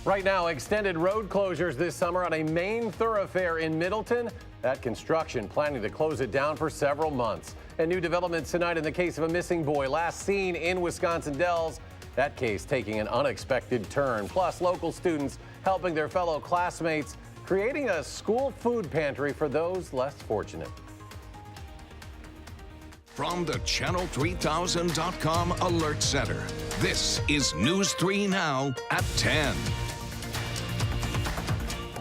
Right now, extended road closures this summer on a main thoroughfare in Middleton. That construction planning to close it down for several months. And new developments tonight in the case of a missing boy last seen in Wisconsin Dells. That case taking an unexpected turn. Plus, local students helping their fellow classmates, creating a school food pantry for those less fortunate. From the Channel3000.com Alert Center, this is News 3 Now at 10.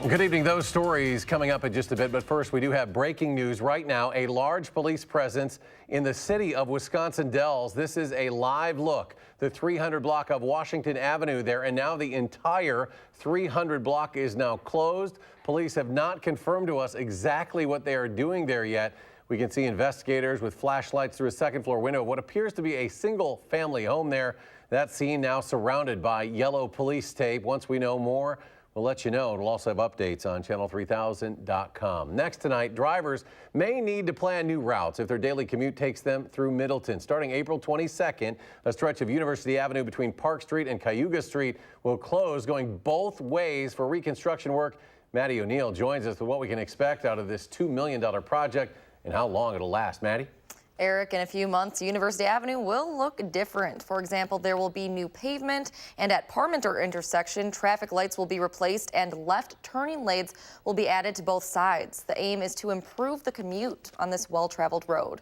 Good evening. Those stories coming up in just a bit. But first, we do have breaking news right now. A large police presence in the city of Wisconsin Dells. This is a live look. The 300 block of Washington Avenue there. And now the entire 300 block is now closed. Police have not confirmed to us exactly what they are doing there yet. We can see investigators with flashlights through a second floor window of what appears to be a single family home there. That scene now surrounded by yellow police tape. Once we know more, we'll let you know. We'll also have updates on Channel3000.com. Next tonight, drivers may need to plan new routes if their daily commute takes them through Middleton. Starting April 22nd, a stretch of University Avenue between Park Street and Cayuga Street will close, going both ways for reconstruction work. Maddie O'Neill joins us with what we can expect out of this $2 million project and how long it'll last. Maddie? Eric, in a few months, University Avenue will look different. For example, there will be new pavement, and at Parmenter intersection, traffic lights will be replaced and left turning lanes will be added to both sides. The aim is to improve the commute on this well-traveled road.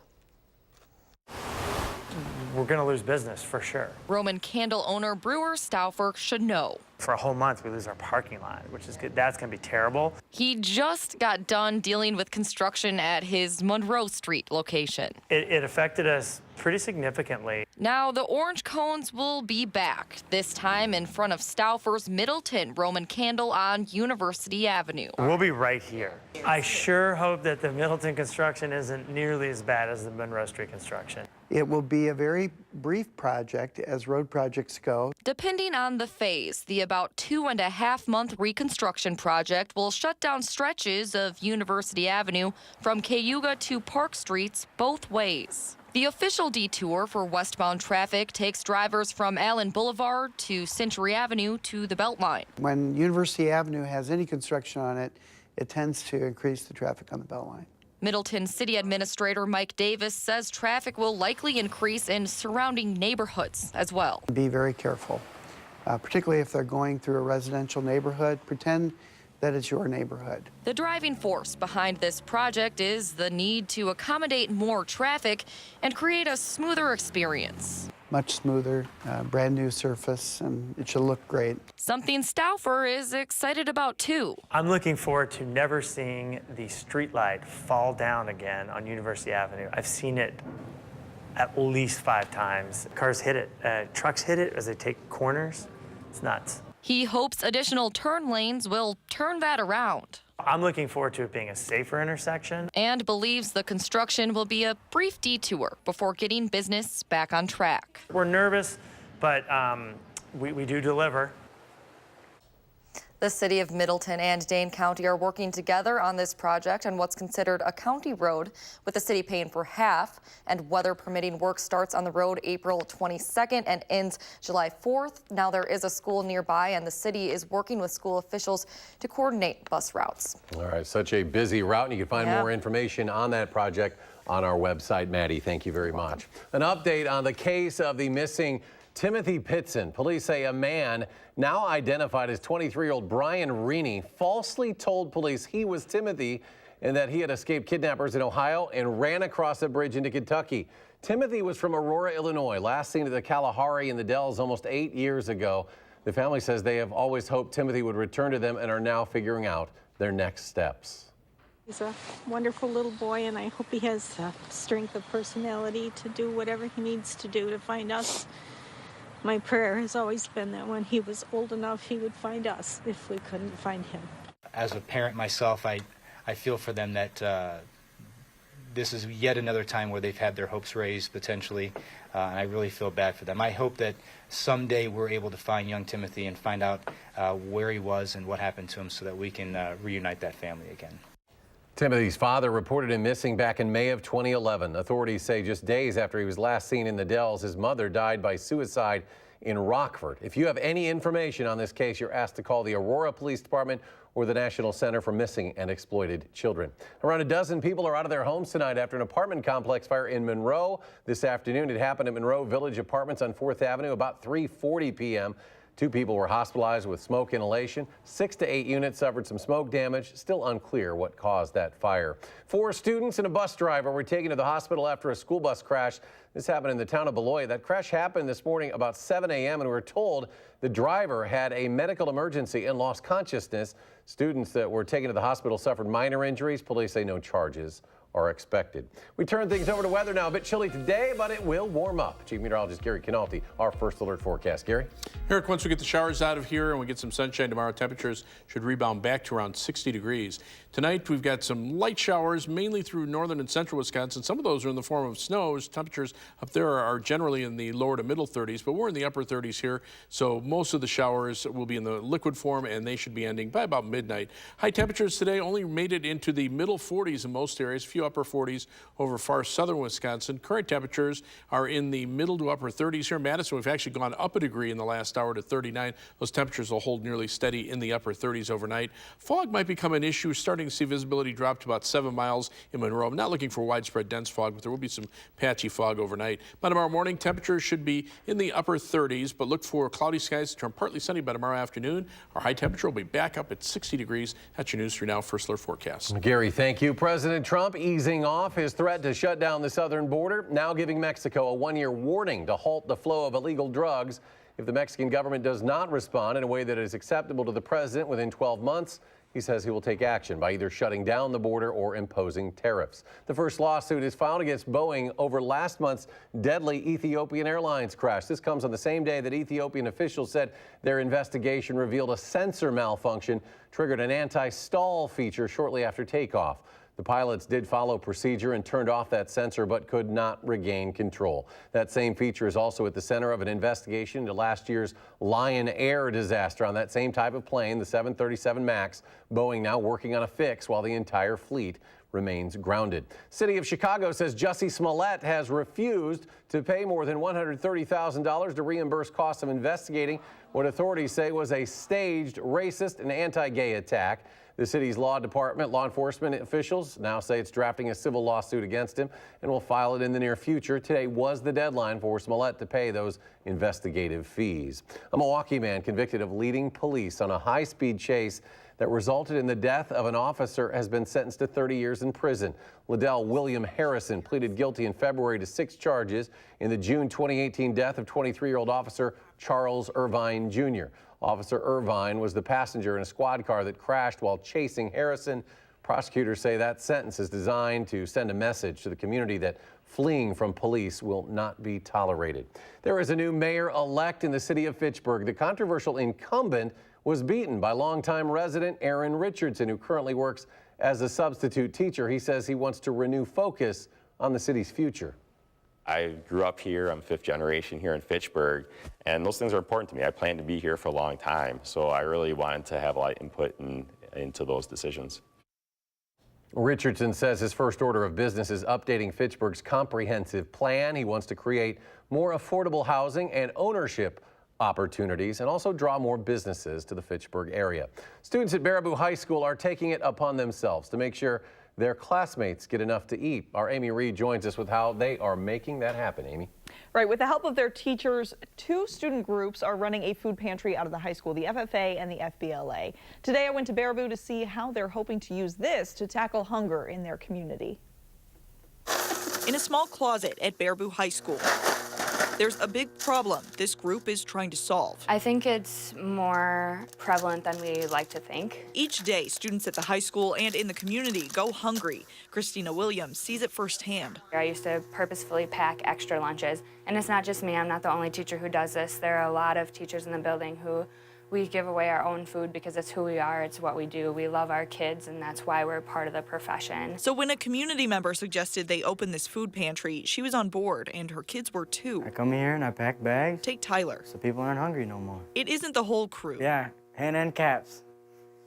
We're going to lose business for sure. Roman candle owner Brewer Stauffer should know. For a whole month, we lose our parking lot, which is good. That's going to be terrible. He just got done dealing with construction at his Monroe Street location. It affected us pretty significantly. Now the orange cones will be back, this time in front of Stauffer's Middleton Roman candle on University Avenue. We'll be right here. I sure hope that the Middleton construction isn't nearly as bad as the Monroe Street construction. It will be a very brief project, as road projects go. Depending on the phase, the about 2.5-month reconstruction project will shut down stretches of University Avenue from Cayuga to Park Streets both ways. The official detour for westbound traffic takes drivers from Allen Boulevard to Century Avenue to the Beltline. When University Avenue has any construction on it, it tends to increase the traffic on the Beltline. Middleton City Administrator Mike Davis says traffic will likely increase in surrounding neighborhoods as well. Be very careful, particularly if they're going through a residential neighborhood. Pretend that it's your neighborhood. The driving force behind this project is the need to accommodate more traffic and create a smoother experience. Much smoother, brand new surface, and it should look great. Something Stauffer is excited about too. I'm looking forward to never seeing the street light fall down again on University Avenue. I've seen it at least 5 times. Cars hit it, trucks hit it as they take corners. It's nuts. He hopes additional turn lanes will turn that around. I'm looking forward to it being a safer intersection. And believes the construction will be a brief detour before getting business back on track. We're nervous, but we do deliver. The city of Middleton and Dane County are working together on this project on what's considered a county road, with the city paying for half. And weather permitting, work starts on the road April 22nd and ends July 4th. Now there is a school nearby, and the city is working with school officials to coordinate bus routes. All right, such a busy route, and you can find more information on that project on our website. Maddie, thank you very much. An update on the case of the missing Timothy Pitson. Police say a man now identified as 23-year-old Brian Reaney falsely told police he was Timothy and that he had escaped kidnappers in Ohio and ran across a bridge into Kentucky. Timothy was from Aurora, Illinois, last seen at the Kalahari in the Dells almost 8 years ago. The family says they have always hoped Timothy would return to them and are now figuring out their next steps. He's a wonderful little boy, and I hope he has the strength of personality to do whatever he needs to do to find us. My prayer has always been that when he was old enough, he would find us if we couldn't find him. As a parent myself, I feel for them that this is yet another time where they've had their hopes raised potentially, and I really feel bad for them. I hope that someday we're able to find young Timothy and find out where he was and what happened to him so that we can reunite that family again. Timothy's father reported him missing back in May of 2011. Authorities say just days after he was last seen in the Dells, his mother died by suicide in Rockford. If you have any information on this case, you're asked to call the Aurora Police Department or the National Center for Missing and Exploited Children. Around a dozen people are out of their homes tonight after an apartment complex fire in Monroe this afternoon. It happened at Monroe Village Apartments on 4th Avenue about 3:40 p.m. 2 people were hospitalized with smoke inhalation. 6 to 8 units suffered some smoke damage. Still unclear what caused that fire. 4 students and a bus driver were taken to the hospital after a school bus crash. This happened in the town of Beloit. That crash happened this morning about 7 a.m. and we were told the driver had a medical emergency and lost consciousness. Students that were taken to the hospital suffered minor injuries. Police say no charges are expected. We turn things over to weather now. A bit chilly today, but it will warm up. Chief Meteorologist Gary Canalti, our first alert forecast. Gary? Eric, once we get the showers out of here and we get some sunshine tomorrow, temperatures should rebound back to around 60 degrees. Tonight, we've got some light showers, mainly through northern and central Wisconsin. Some of those are in the form of snows. Temperatures up there are generally in the lower to middle 30s, but we're in the upper 30s here. So most of the showers will be in the liquid form, and they should be ending by about midnight. High temperatures today only made it into the middle 40s in most areas, a few upper 40s over far southern Wisconsin. Current temperatures are in the middle to upper 30s here. In Madison, we've actually gone up a degree in the last hour to 39. Those temperatures will hold nearly steady in the upper 30s overnight. Fog might become an issue. Starting to see visibility drop to about 7 miles in Monroe. I'm not looking for widespread dense fog, but there will be some patchy fog overnight. By tomorrow morning, temperatures should be in the upper 30s, but look for cloudy skies to turn partly sunny by tomorrow afternoon. Our high temperature will be back up at 60 degrees. That's your News 3 Now First Alert forecast. Gary, thank you. President Trump easing off his threat to shut down the southern border, now giving Mexico a one-year warning to halt the flow of illegal drugs. If the Mexican government does not respond in a way that is acceptable to the president within 12 months, he says he will take action by either shutting down the border or imposing tariffs. The first lawsuit is filed against Boeing over last month's deadly Ethiopian Airlines crash. This comes on the same day that Ethiopian officials said their investigation revealed a sensor malfunction triggered an anti-stall feature shortly after takeoff. The pilots did follow procedure and turned off that sensor, but could not regain control. That same feature is also at the center of an investigation into last year's Lion Air disaster on that same type of plane, the 737 MAX. Boeing now working on a fix while the entire fleet remains grounded. City of Chicago says Jussie Smollett has refused to pay more than $130,000 to reimburse costs of investigating what authorities say was a staged racist and anti-gay attack. The city's law enforcement officials now say it's drafting a civil lawsuit against him and will file it in the near future. Today was the deadline for Smollett to pay those investigative fees. A Milwaukee man convicted of leading police on a high-speed chase that resulted in the death of an officer has been sentenced to 30 years in prison. Liddell William Harrison pleaded guilty in February to 6 charges in the June 2018 death of 23-year-old officer Charles Irvine Jr. Officer Irvine was the passenger in a squad car that crashed while chasing Harrison. Prosecutors say that sentence is designed to send a message to the community that fleeing from police will not be tolerated. There is a new mayor-elect in the city of Fitchburg. The controversial incumbent was beaten by longtime resident Aaron Richardson, who currently works as a substitute teacher. He says he wants to renew focus on the city's future. I grew up here. I'm 5th generation here in Fitchburg, and those things are important to me. I plan to be here for a long time, so I really wanted to have a lot of input into those decisions. Richardson says his first order of business is updating Fitchburg's comprehensive plan. He wants to create more affordable housing and ownership opportunities and also draw more businesses to the Fitchburg area. Students at Baraboo High School are taking it upon themselves to make sure their classmates get enough to eat. Our Amy Reed joins us with how they are making that happen. Amy. Right, with the help of their teachers, 2 student groups are running a food pantry out of the high school, the FFA and the FBLA. Today I went to Baraboo to see how they're hoping to use this to tackle hunger in their community. In a small closet at Baraboo High School, there's a big problem this group is trying to solve. I think it's more prevalent than we like to think. Each day, students at the high school and in the community go hungry. Christina Williams sees it firsthand. I used to purposefully pack extra lunches, and it's not just me. I'm not the only teacher who does this. There are a lot of teachers in the building who we give away our own food because it's who we are, it's what we do. We love our kids, and that's why we're part of the profession. So when a community member suggested they open this food pantry, she was on board, and her kids were too. I come here and I pack bags. Take Tyler. So people aren't hungry no more. It isn't the whole crew. Yeah, Hannah and Caps.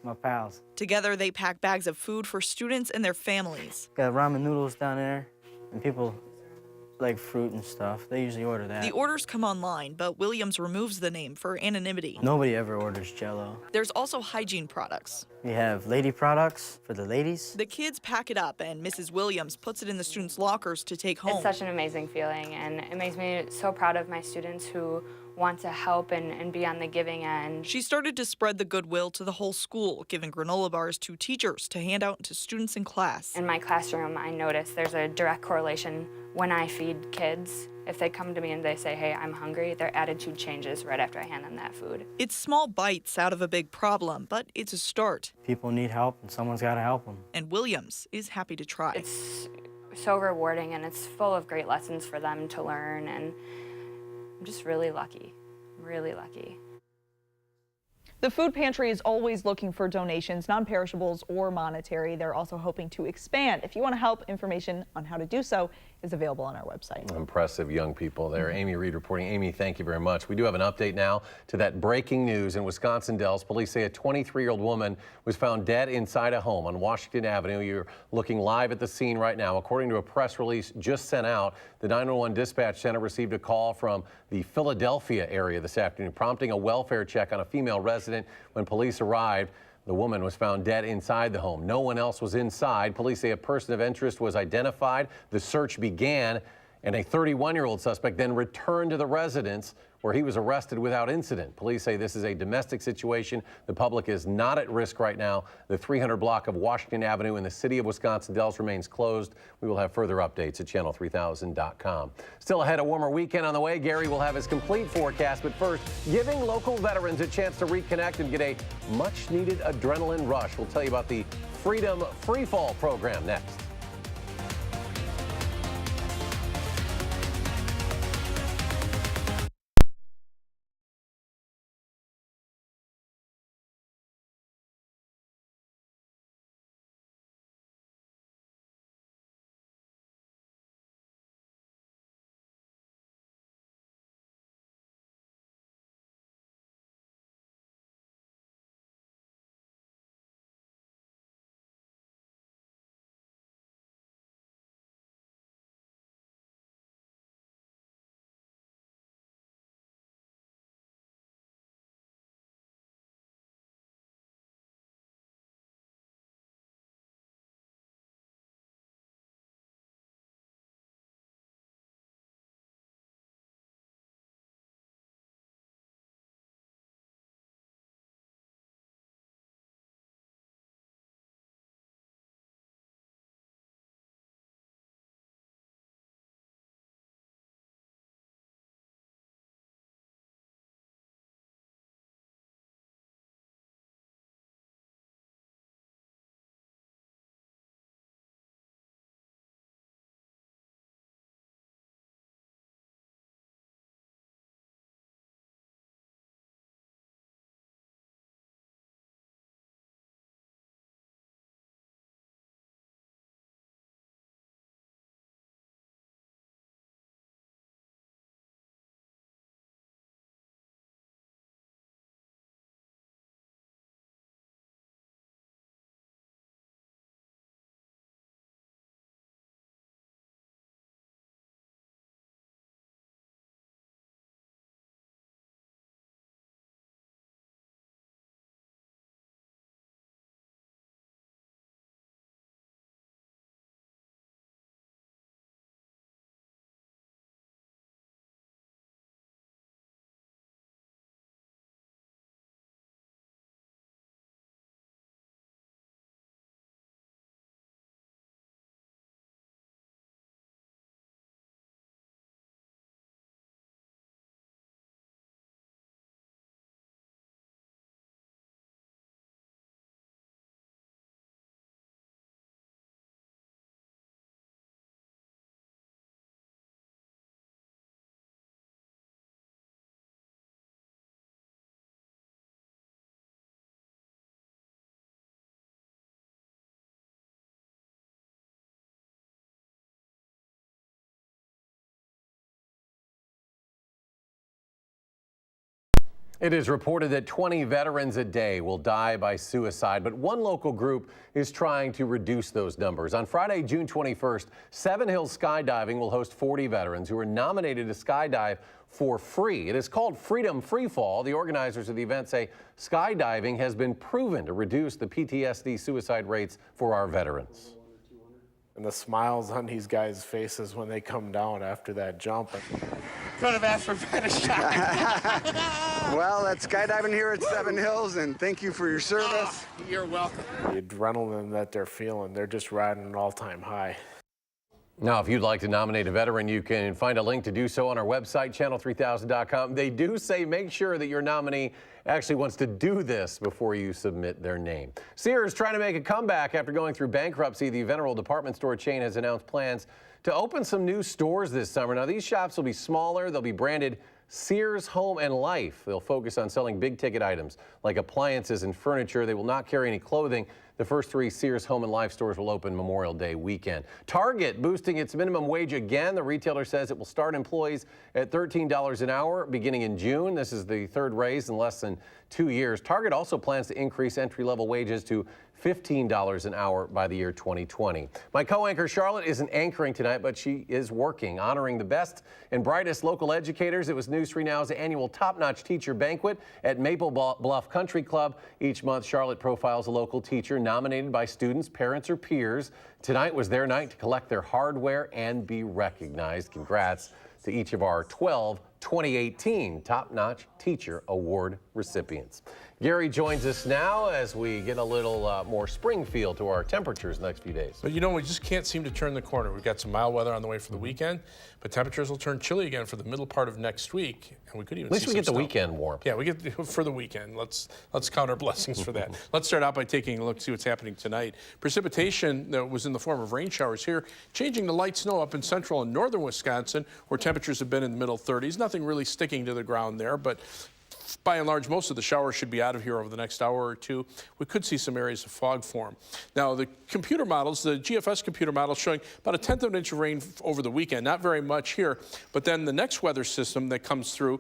my pals. Together, they pack bags of food for students and their families. Got ramen noodles down there, and people like fruit and stuff. They usually order that. The orders come online, but Williams removes the name for anonymity. Nobody ever orders Jell-O. There's also hygiene products. We have lady products for the ladies. The kids pack it up, and Mrs. Williams puts it in the students' lockers to take home. It's such an amazing feeling, and it makes me so proud of my students who want to help and be on the giving end. She started to spread the goodwill to the whole school, giving granola bars to teachers to hand out to students in class. In my classroom, I notice there's a direct correlation when I feed kids. If they come to me and they say, hey, I'm hungry, their attitude changes right after I hand them that food. It's small bites out of a big problem, but it's a start. People need help, and someone's got to help them. And Williams is happy to try. It's so rewarding, and it's full of great lessons for them to learn, and I'm just really lucky, really lucky. The food pantry is always looking for donations, non-perishables or monetary. They're also hoping to expand. If you want to help, information on how to do so is available on our website. Impressive young people there. Amy Reed reporting. Amy, thank you very much. We do have an update now to that breaking news in Wisconsin Dells. Police say a 23-year-old woman was found dead inside a home on Washington Avenue. You're looking live at the scene right now. According to a press release just sent out, the 911 dispatch center received a call from the Philadelphia area this afternoon, prompting a welfare check on a female resident. When police arrived, the woman was found dead inside the home. No one else was inside. Police say a person of interest was identified. The search began, and a 31-year-old suspect then returned to the residence where he was arrested without incident. Police say this is a domestic situation. The public is not at risk right now. The 300 block of Washington Avenue in the city of Wisconsin Dells remains closed. We will have further updates at channel3000.com. Still ahead, a warmer weekend on the way. Gary will have his complete forecast, but first, giving local veterans a chance to reconnect and get a much-needed adrenaline rush. We'll tell you about the Freedom Free Fall program next. It is reported that 20 veterans a day will die by suicide, but one local group is trying to reduce those numbers. On Friday, June 21st, Seven Hills Skydiving will host 40 veterans who are nominated to skydive for free. It is called Freedom Freefall. The organizers of the event say skydiving has been proven to reduce the PTSD suicide rates for our veterans. And the smiles on these guys' faces when they come down after that jump. Could have asked for a better shot. Well, that's skydiving here at Seven Hills, and thank you for your service. Oh, you're welcome. The adrenaline that they're feeling, they're just riding an all-time high. Now, if you'd like to nominate a veteran, you can find a link to do so on our website, channel3000.com. They do say make sure that your nominee actually wants to do this before you submit their name. Sears trying to make a comeback after going through bankruptcy. The Venerable department store chain has announced plans to open some new stores this summer. Now, these shops will be smaller. They'll be branded Sears Home and Life. They'll focus on selling big-ticket items like appliances and furniture. They will not carry any clothing. The first 3 Sears Home and Life stores will open Memorial Day weekend. Target boosting its minimum wage again. The retailer says it will start employees at $13 an hour beginning in June. This is the 3rd raise in less than 2 years. Target also plans to increase entry-level wages to $15 an hour by the year 2020. My co-anchor Charlotte isn't anchoring tonight, but she is working, honoring the best and brightest local educators. It was News 3 Now's annual top-notch teacher banquet at Maple Bluff Country Club. Each month, Charlotte profiles a local teacher nominated by students, parents, or peers. Tonight was their night to collect their hardware and be recognized. Congrats to each of our 12 2018 Top-Notch Teacher Award recipients. Gary joins us now as we get a little more spring feel to our temperatures the next few days. But you know, we just can't seem to turn the corner. We've got some mild weather on the way for the weekend, but temperatures will turn chilly again for the middle part of next week, and we could even see at least we get the weekend warm. Yeah, we get for the weekend. Let's count our blessings for that. Let's start out by taking a look, see what's happening tonight. Precipitation that was in the form of rain showers here, changing to light snow up in central and northern Wisconsin, where temperatures have been in the middle 30s. Nothing really sticking to the ground there, but by and large, most of the showers should be out of here over the next hour or two. We could see some areas of fog form. Now, the computer models, the GFS computer model showing about 1/10 of an inch of rain over the weekend. Not very much here, but then the next weather system that comes through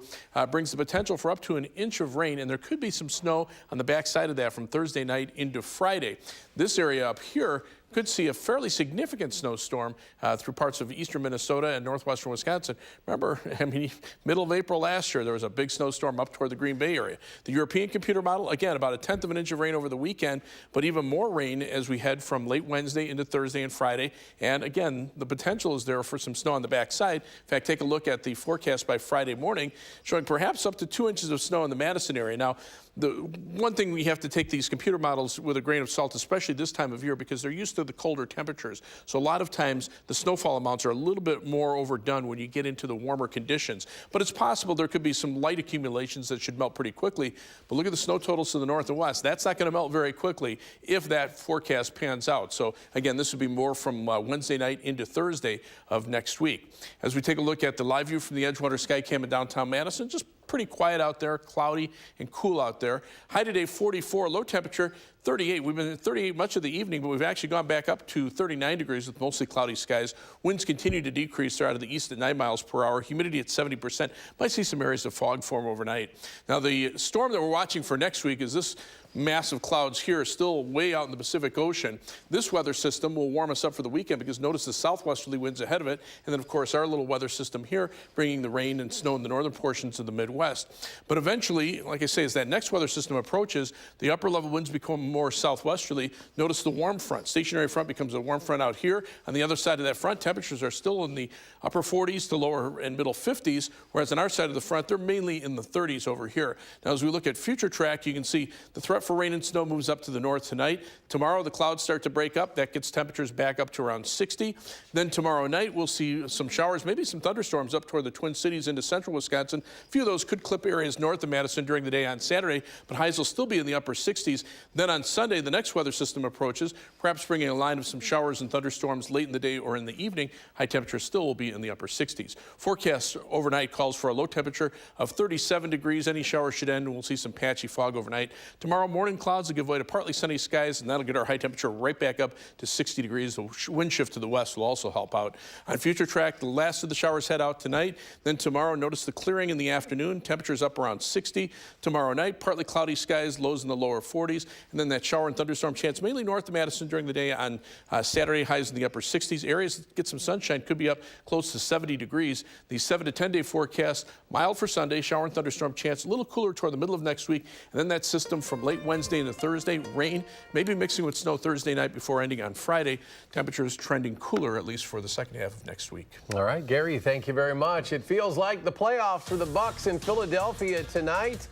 brings the potential for up to 1 inch of rain, and there could be some snow on the backside of that from Thursday night into Friday. This area up here could see a fairly significant snowstorm through parts of eastern Minnesota and northwestern Wisconsin. Remember, I mean, middle of April last year, there was a big snowstorm up toward the Green Bay area. The European computer model, again, about 1/10 of an inch of rain over the weekend, but even more rain as we head from late Wednesday into Thursday and Friday. And again, the potential is there for some snow on the backside. In fact, take a look at the forecast by Friday morning, showing perhaps up to 2 inches of snow in the Madison area. Now, the one thing we have to take these computer models with a grain of salt, especially this time of year, because they're used to the colder temperatures. So a lot of times the snowfall amounts are a little bit more overdone when you get into the warmer conditions. But it's possible there could be some light accumulations that should melt pretty quickly. But look at the snow totals to the north and west. That's not going to melt very quickly if that forecast pans out. So again, this would be more from Wednesday night into Thursday of next week. As we take a look at the live view from the Edgewater Skycam in downtown Madison, just pretty quiet out there, cloudy and cool out there. High today 44, low temperature 38. We've been at 38 much of the evening, but we've actually gone back up to 39 degrees with mostly cloudy skies. Winds continue to decrease. They're out of the east at 9 miles per hour. Humidity at 70%. Might see some areas of fog form overnight. Now, the storm that we're watching for next week is this massive clouds here, still way out in the Pacific Ocean. This weather system will warm us up for the weekend because notice the southwesterly winds ahead of it. And then, of course, our little weather system here bringing the rain and snow in the northern portions of the Midwest. But eventually, like I say, as that next weather system approaches, the upper level winds become more southwesterly. Notice the warm front. Stationary front becomes a warm front out here. On the other side of that front, temperatures are still in the upper 40s to lower and middle 50s, whereas on our side of the front, they're mainly in the 30s over here. Now, as we look at future track, you can see the threat for rain and snow moves up to the north tonight. Tomorrow, the clouds start to break up. That gets temperatures back up to around 60. Then tomorrow night, we'll see some showers, maybe some thunderstorms up toward the Twin Cities into central Wisconsin. A few of those could clip areas north of Madison during the day on Saturday, but highs will still be in the upper 60s. Then on on Sunday, the next weather system approaches, perhaps bringing a line of some showers and thunderstorms late in the day or in the evening. High temperatures still will be in the upper 60s. Forecast overnight calls for a low temperature of 37 degrees. Any shower should end, and we'll see some patchy fog overnight. Tomorrow morning, clouds will give way to partly sunny skies, and that'll get our high temperature right back up to 60 degrees. The wind shift to the west will also help out. On future track, the last of the showers head out tonight. Then tomorrow, notice the clearing in the afternoon. Temperatures up around 60. Tomorrow night, partly cloudy skies, lows in the lower 40s. And then that shower and thunderstorm chance mainly north of Madison during the day. On Saturday, highs in the upper 60s. Areas that get some sunshine could be up close to 70 degrees. The 7 to 10 day forecast, mild for Sunday, shower and thunderstorm chance, a little cooler toward the middle of next week. And then that system from late Wednesday into Thursday, rain, maybe mixing with snow Thursday night before ending on Friday. Temperatures trending cooler, at least for the second half of next week. All right, Gary, thank you very much. It feels like the playoffs for the Bucks in Philadelphia tonight.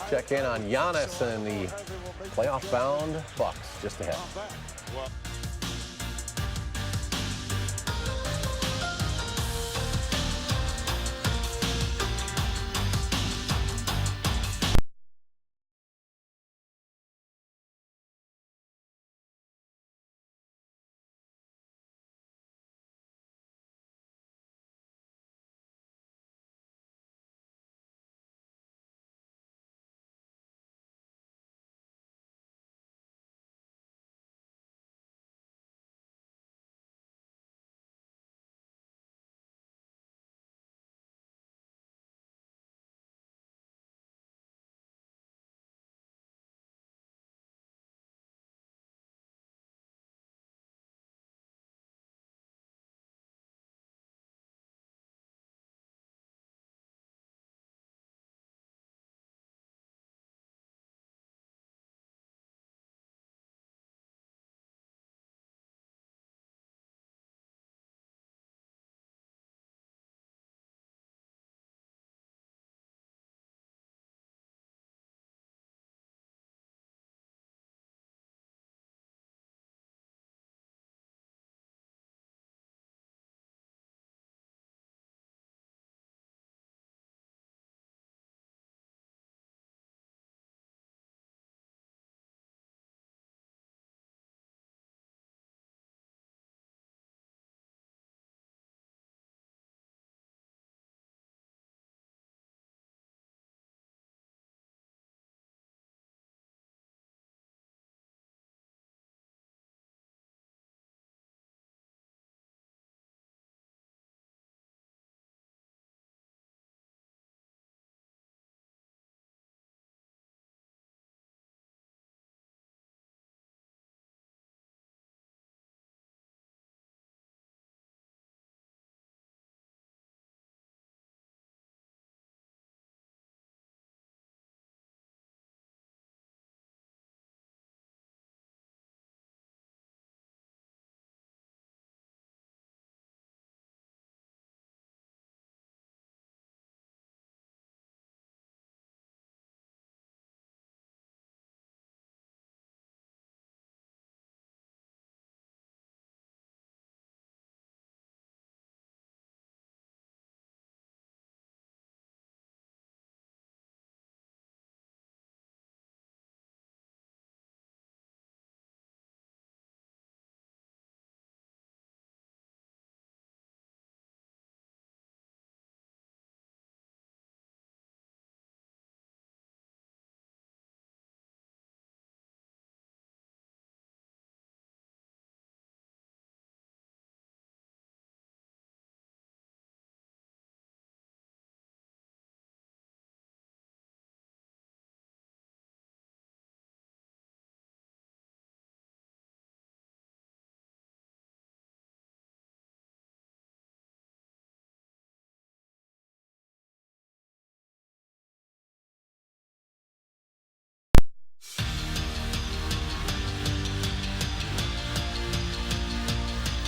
Check in on Giannis and the playoff-bound Bucks just ahead.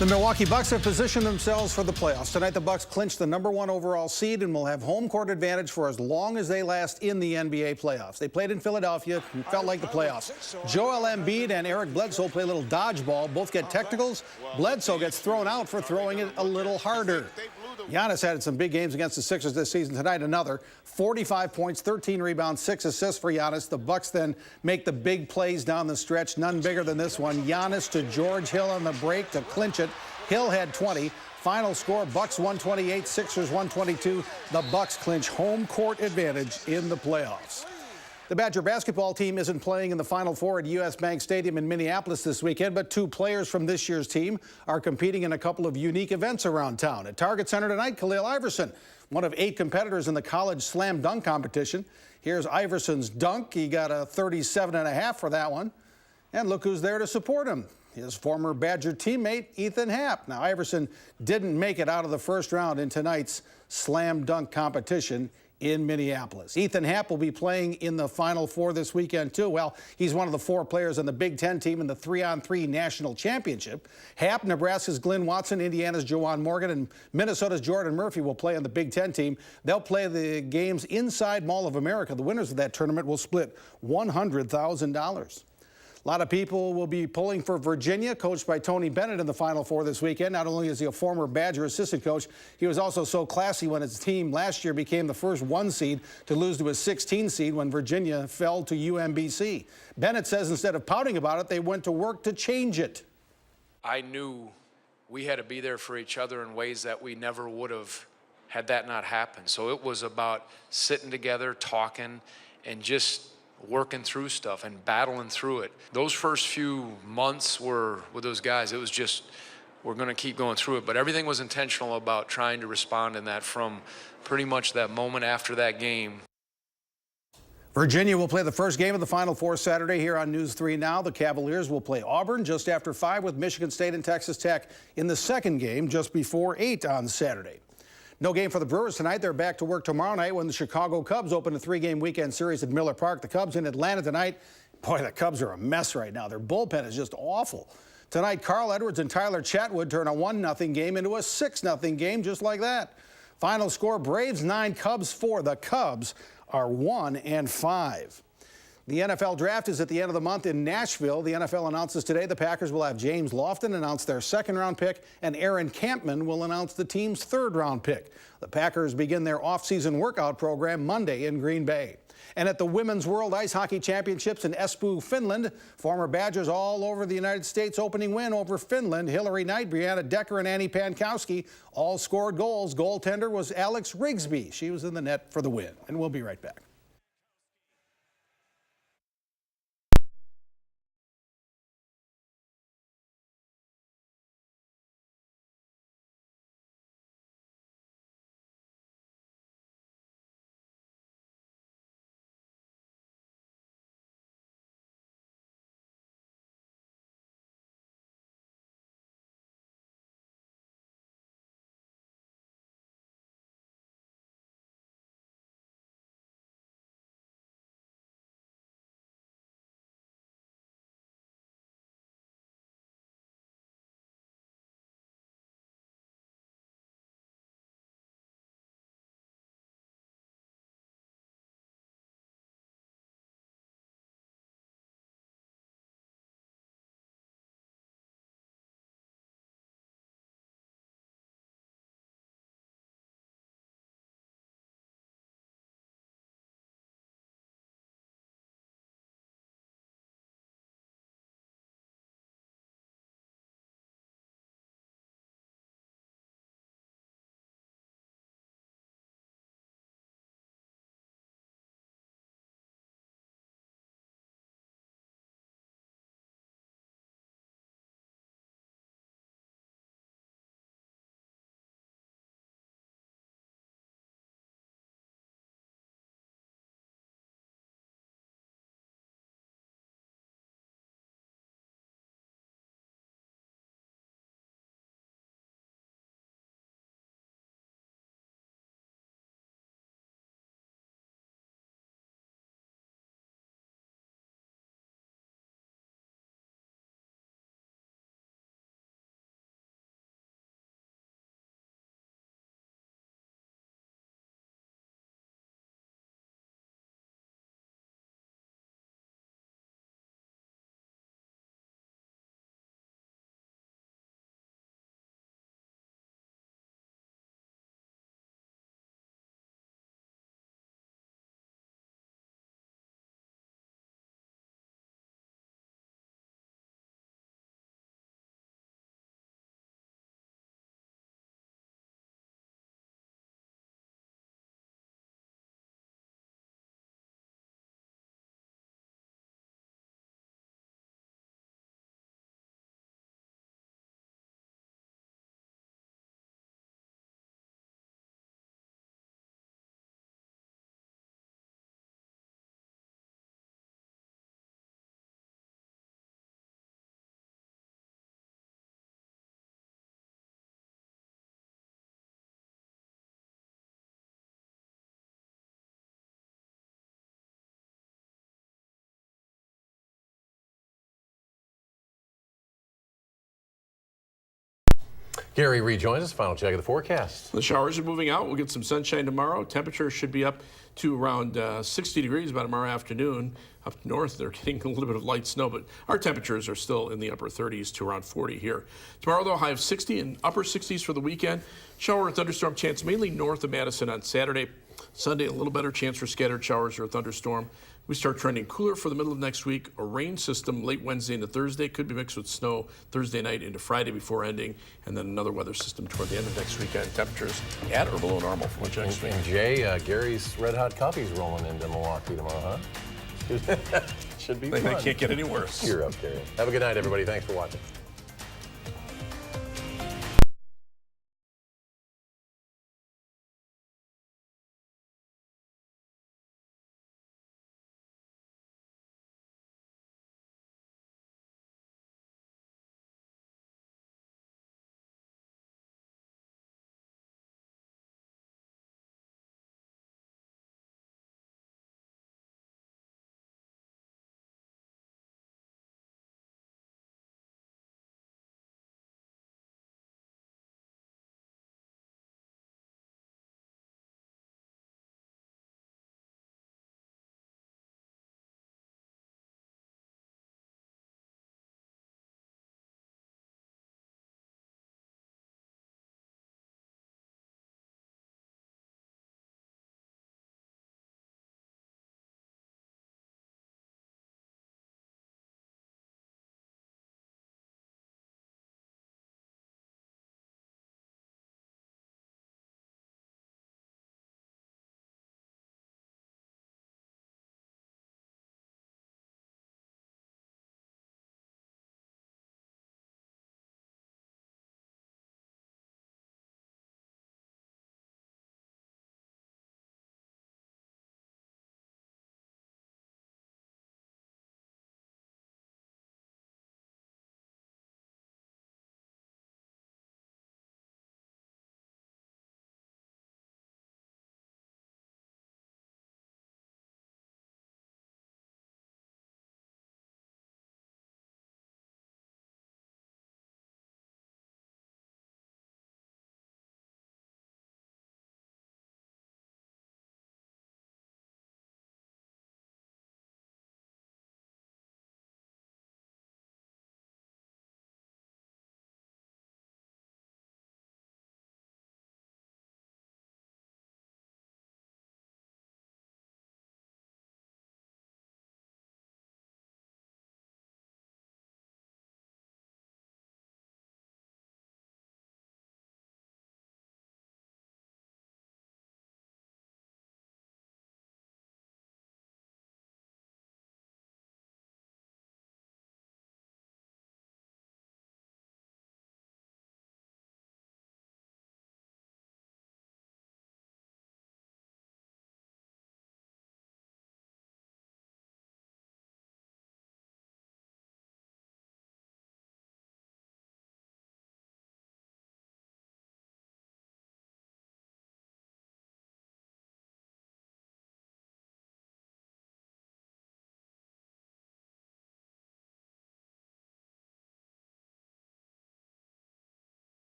The Milwaukee Bucks have positioned themselves for the playoffs. Tonight, the Bucks clinched the #1 overall seed and will have home court advantage for as long as they last in the NBA playoffs. They played in Philadelphia and felt like the playoffs. Joel Embiid and Eric Bledsoe play a little dodgeball. Both get technicals. Bledsoe gets thrown out for throwing it a little harder. Giannis had some big games against the Sixers this season. Tonight, another 45 points, 13 rebounds, 6 assists for Giannis. The Bucks then make the big plays down the stretch. None bigger than this one. Giannis to George Hill on the break to clinch it. Hill had 20. Final score, Bucks 128, Sixers 122. The Bucks clinch home court advantage in the playoffs. The Badger basketball team isn't playing in the Final Four at U.S. Bank Stadium in Minneapolis this weekend, but 2 players from this year's team are competing in a couple of unique events around town. At Target Center tonight, Khalil Iverson, one of 8 competitors in the college slam dunk competition. Here's Iverson's dunk. He got a 37.5 for that one. And look who's there to support him. His former Badger teammate, Ethan Happ. Now, Iverson didn't make it out of the first round in tonight's slam dunk competition in Minneapolis. Ethan Happ will be playing in the Final Four this weekend, too. Well, he's one of the 4 players on the Big Ten team in the 3-on-3 national championship. Happ, Nebraska's Glenn Watson, Indiana's Jawan Morgan, and Minnesota's Jordan Murphy will play on the Big Ten team. They'll play the games inside Mall of America. The winners of that tournament will split $100,000. A lot of people will be pulling for Virginia, coached by Tony Bennett in the Final Four this weekend. Not only is he a former Badger assistant coach, he was also so classy when his team last year became the first 1 seed to lose to a 16 seed when Virginia fell to UMBC. Bennett says instead of pouting about it, they went to work to change it. I knew we had to be there for each other in ways that we never would have had that not happened. So it was about sitting together, talking, and just working through stuff and battling through it. Those first few months were with those guys, it was just, we're going to keep going through it. But everything was intentional about trying to respond in that from pretty much that moment after that game. Virginia will play the first game of the Final Four Saturday here on News 3 Now. The Cavaliers will play Auburn just after 5 with Michigan State and Texas Tech in the second game just before 8 on Saturday. No game for the Brewers tonight. They're back to work tomorrow night when the Chicago Cubs open a 3-game weekend series at Miller Park. The Cubs in Atlanta tonight. Boy, the Cubs are a mess right now. Their bullpen is just awful. Tonight, Carl Edwards and Tyler Chatwood turn a 1-0 game into a 6-0 game just like that. Final score, Braves 9, Cubs 4. The Cubs are 1-5. The NFL draft is at the end of the month in Nashville. The NFL announces today the Packers will have James Lofton announce their 2nd-round pick, and Aaron Campman will announce the team's 3rd-round pick. The Packers begin their off-season workout program Monday in Green Bay. And at the Women's World Ice Hockey Championships in Espoo, Finland, former Badgers all over the United States opening win over Finland. Hillary Knight, Brianna Decker, and Annie Pankowski all scored goals. Goaltender was Alex Rigsby. She was in the net for the win. And we'll be right back. Gary rejoins us. Final check of the forecast. The showers are moving out. We'll get some sunshine tomorrow. Temperatures should be up to around 60 degrees by tomorrow afternoon. Up north, they're getting a little bit of light snow, but our temperatures are still in the upper 30s to around 40 here. Tomorrow, though, high of 60 and upper 60s for the weekend. Shower or thunderstorm chance mainly north of Madison on Saturday. Sunday, a little better chance for scattered showers or a thunderstorm. We start trending cooler for the middle of next week. A rain system late Wednesday into Thursday could be mixed with snow Thursday night into Friday before ending, and then another weather system toward the end of next weekend. Temperatures at or below normal for next week. And Jay, Gary's Red Hot Coffee's rolling into Milwaukee tomorrow, huh? Should be fun. They can't get any worse. You're up, Gary. Have a good night, everybody. Thanks for watching.